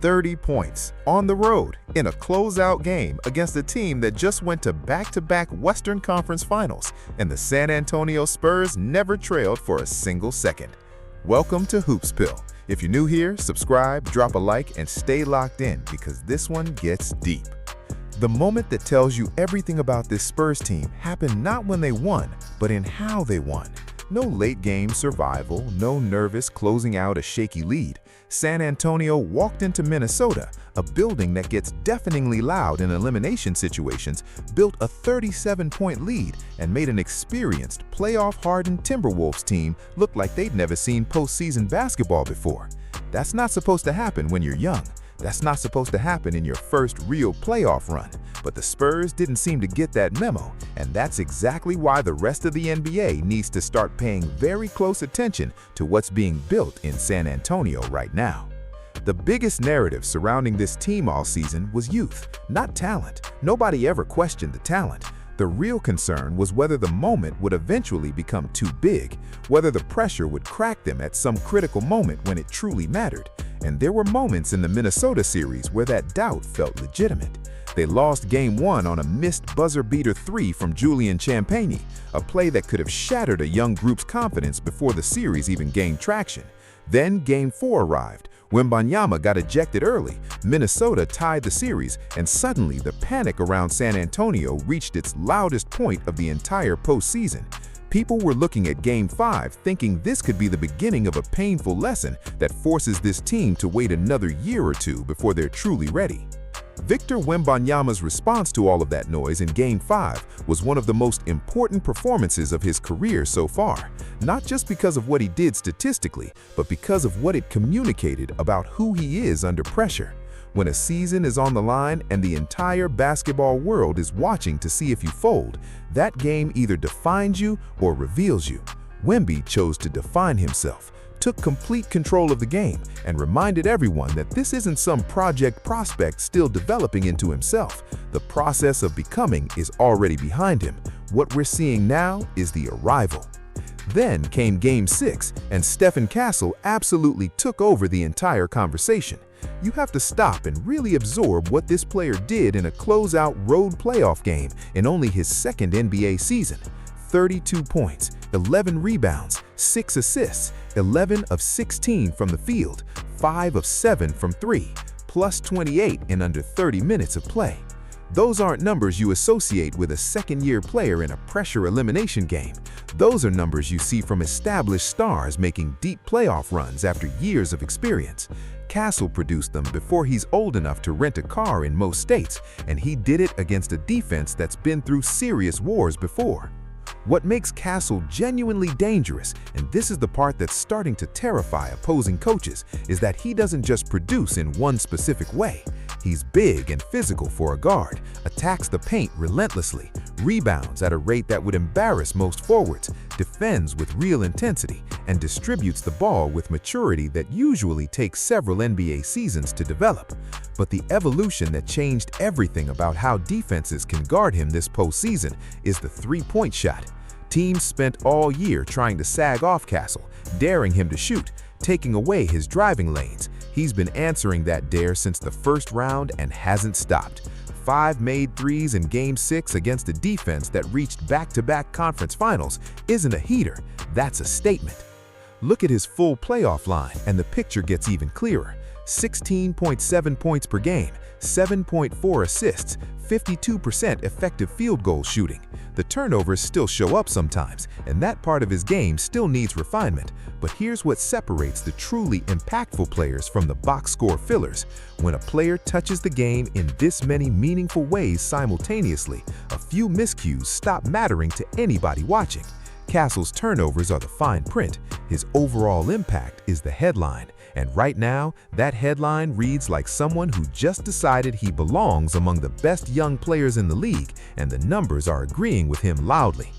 30 points on the road in a closeout game against a team that just went to back-to-back Western Conference Finals, and the San Antonio Spurs never trailed for a single second. Welcome to Hoops Pill. If you're new here, subscribe, drop a like, and stay locked in because this one gets deep. The moment that tells you everything about this Spurs team happened not when they won, but in how they won. No late-game survival, no nervous closing out a shaky lead. San Antonio walked into Minnesota, a building that gets deafeningly loud in elimination situations, built a 37-point lead, and made an experienced, playoff-hardened Timberwolves team look like they'd never seen postseason basketball before. That's not supposed to happen when you're young. That's not supposed to happen in your first real playoff run. But the Spurs didn't seem to get that memo, and that's exactly why the rest of the NBA needs to start paying very close attention to what's being built in San Antonio right now. The biggest narrative surrounding this team all season was youth, not talent. Nobody ever questioned the talent. The real concern was whether the moment would eventually become too big, whether the pressure would crack them at some critical moment when it truly mattered. And there were moments in the Minnesota series where that doubt felt legitimate. They lost Game 1 on a missed buzzer-beater 3 from Julian Champagnie, a play that could have shattered a young group's confidence before the series even gained traction. Then Game 4 arrived. Wembanyama got ejected early, Minnesota tied the series, and suddenly the panic around San Antonio reached its loudest point of the entire postseason. People were looking at Game 5 thinking this could be the beginning of a painful lesson that forces this team to wait another year or two before they're truly ready. Victor Wembanyama's response to all of that noise in Game 5 was one of the most important performances of his career so far, not just because of what he did statistically, but because of what it communicated about who he is under pressure. When a season is on the line and the entire basketball world is watching to see if you fold, that game either defines you or reveals you. Wemby chose to define himself, took complete control of the game, and reminded everyone that this isn't some project prospect still developing into himself. The process of becoming is already behind him. What we're seeing now is the arrival. Then came Game 6, and Stephon Castle absolutely took over the entire conversation. You have to stop and really absorb what this player did in a closeout road playoff game in only his second NBA season. 32 points, 11 rebounds, 6 assists, 11 of 16 from the field, 5 of 7 from 3, plus 28 in under 30 minutes of play. Those aren't numbers you associate with a second-year player in a pressure elimination game. Those are numbers you see from established stars making deep playoff runs after years of experience. Castle produced them before he's old enough to rent a car in most states, and he did it against a defense that's been through serious wars before. What makes Castle genuinely dangerous, and this is the part that's starting to terrify opposing coaches, is that he doesn't just produce in one specific way. He's big and physical for a guard, attacks the paint relentlessly, rebounds at a rate that would embarrass most forwards, defends with real intensity, and distributes the ball with maturity that usually takes several NBA seasons to develop. But the evolution that changed everything about how defenses can guard him this postseason is the three-point shot. Teams spent all year trying to sag off Castle, daring him to shoot, taking away his driving lanes. He's been answering that dare since the first round and hasn't stopped. 5 made threes in Game 6 against a defense that reached back-to-back conference finals isn't a heater, that's a statement. Look at his full playoff line and the picture gets even clearer. 16.7 points per game, 7.4 assists, 52% effective field goal shooting. The turnovers still show up sometimes, and that part of his game still needs refinement. But here's what separates the truly impactful players from the box score fillers. When a player touches the game in this many meaningful ways simultaneously, a few miscues stop mattering to anybody watching. Castle's turnovers are the fine print. His overall impact is the headline. And right now, that headline reads like someone who just decided he belongs among the best young players in the league, and the numbers are agreeing with him loudly.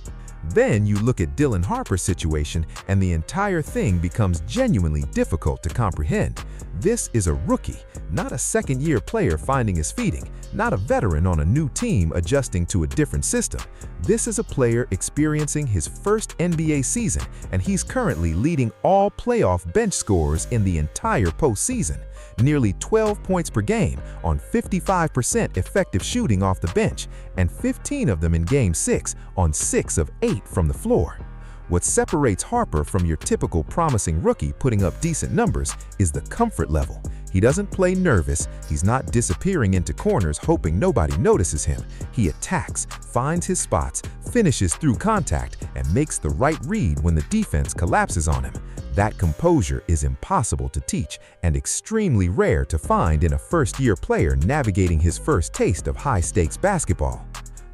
Then you look at Dylan Harper's situation and the entire thing becomes genuinely difficult to comprehend. This is a rookie, not a second-year player finding his feeding, not a veteran on a new team adjusting to a different system. This is a player experiencing his first NBA season, and he's currently leading all playoff bench scorers in the entire postseason. Nearly 12 points per game on 55% effective shooting off the bench, and 15 of them in Game 6 on 6 of 8 from the floor. What separates Harper from your typical promising rookie putting up decent numbers is the comfort level. He doesn't play nervous, he's not disappearing into corners hoping nobody notices him. He attacks, finds his spots, finishes through contact, and makes the right read when the defense collapses on him. That composure is impossible to teach and extremely rare to find in a first-year player navigating his first taste of high-stakes basketball.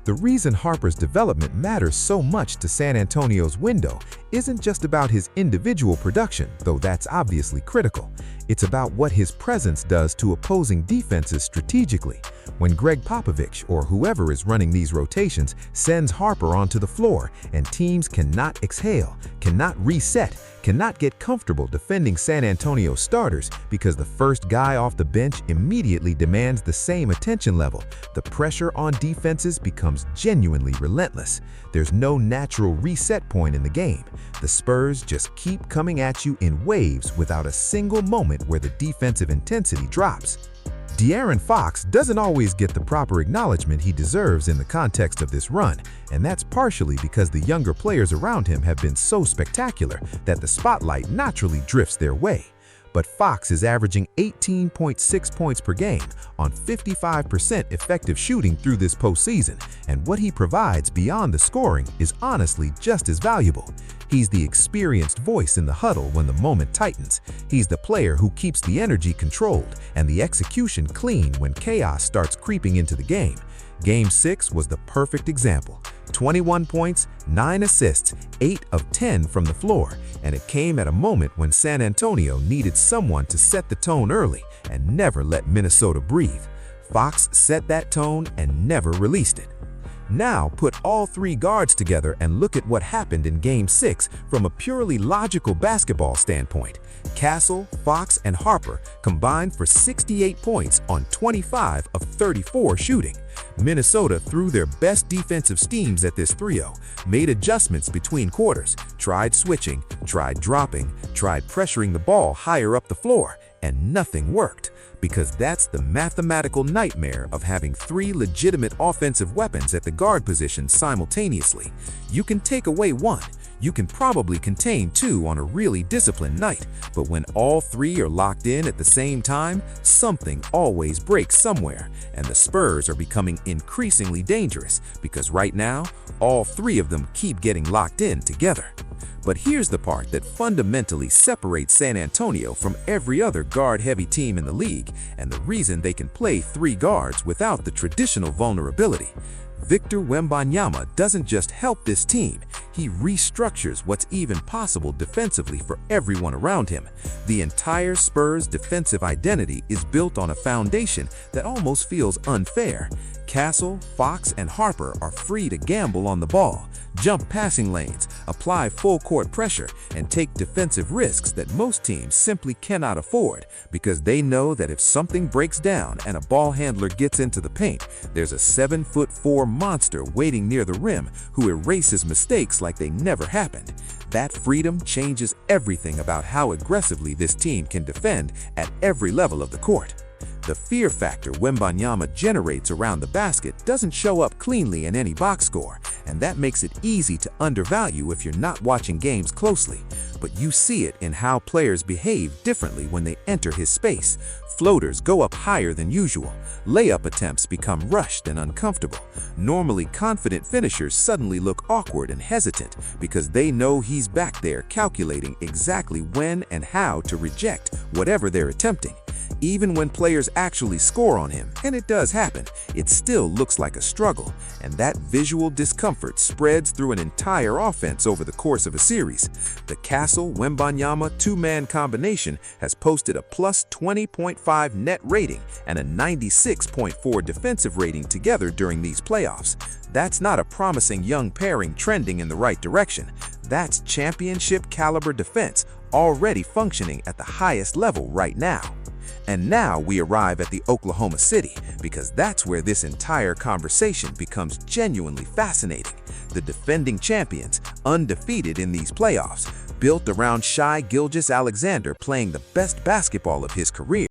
The reason Harper's development matters so much to San Antonio's window isn't just about his individual production, though that's obviously critical. It's about what his presence does to opposing defenses strategically. When Greg Popovich, or whoever is running these rotations, sends Harper onto the floor and teams cannot exhale, cannot reset, cannot get comfortable defending San Antonio starters because the first guy off the bench immediately demands the same attention level, the pressure on defenses becomes genuinely relentless. There's no natural reset point in the game. The Spurs just keep coming at you in waves without a single moment where the defensive intensity drops. De'Aaron Fox doesn't always get the proper acknowledgement he deserves in the context of this run, and that's partially because the younger players around him have been so spectacular that the spotlight naturally drifts their way. But Fox is averaging 18.6 points per game on 55% effective shooting through this postseason, and what he provides beyond the scoring is honestly just as valuable. He's the experienced voice in the huddle when the moment tightens. He's the player who keeps the energy controlled and the execution clean when chaos starts creeping into the game. Game 6 was the perfect example. 21 points, 9 assists, 8 of 10 from the floor, and it came at a moment when San Antonio needed someone to set the tone early and never let Minnesota breathe. Fox set that tone and never released it. Now put all three guards together and look at what happened in Game 6 from a purely logical basketball standpoint. Castle, Fox, and Harper combined for 68 points on 25 of 34 shooting. Minnesota threw their best defensive schemes at this trio, made adjustments between quarters, tried switching, tried dropping, tried pressuring the ball higher up the floor, and nothing worked. Because that's the mathematical nightmare of having three legitimate offensive weapons at the guard position simultaneously. You can take away one, you can probably contain two on a really disciplined night, but when all three are locked in at the same time, something always breaks somewhere, and the Spurs are becoming increasingly dangerous because right now, all three of them keep getting locked in together. But here's the part that fundamentally separates San Antonio from every other guard-heavy team in the league, and the reason they can play three guards without the traditional vulnerability. Victor Wembanyama doesn't just help this team, he restructures what's even possible defensively for everyone around him. The entire Spurs' defensive identity is built on a foundation that almost feels unfair. Castle, Fox, and Harper are free to gamble on the ball, jump passing lanes, apply full-court pressure, and take defensive risks that most teams simply cannot afford because they know that if something breaks down and a ball handler gets into the paint, there's a 7'4" monster waiting near the rim who erases mistakes like they never happened. That freedom changes everything about how aggressively this team can defend at every level of the court. The fear factor Wembanyama generates around the basket doesn't show up cleanly in any box score, and that makes it easy to undervalue if you're not watching games closely. But you see it in how players behave differently when they enter his space. Floaters go up higher than usual. Layup attempts become rushed and uncomfortable. Normally confident finishers suddenly look awkward and hesitant because they know he's back there calculating exactly when and how to reject whatever they're attempting. Even when players actually score on him, and it does happen, it still looks like a struggle, and that visual discomfort spreads through an entire offense over the course of a series. The Castle-Wembanyama two-man combination has posted a plus 20.5 net rating and a 96.4 defensive rating together during these playoffs. That's not a promising young pairing trending in the right direction. That's championship-caliber defense already functioning at the highest level right now. And now we arrive at the Oklahoma City, because that's where this entire conversation becomes genuinely fascinating. The defending champions, undefeated in these playoffs, built around Shai Gilgeous-Alexander playing the best basketball of his career.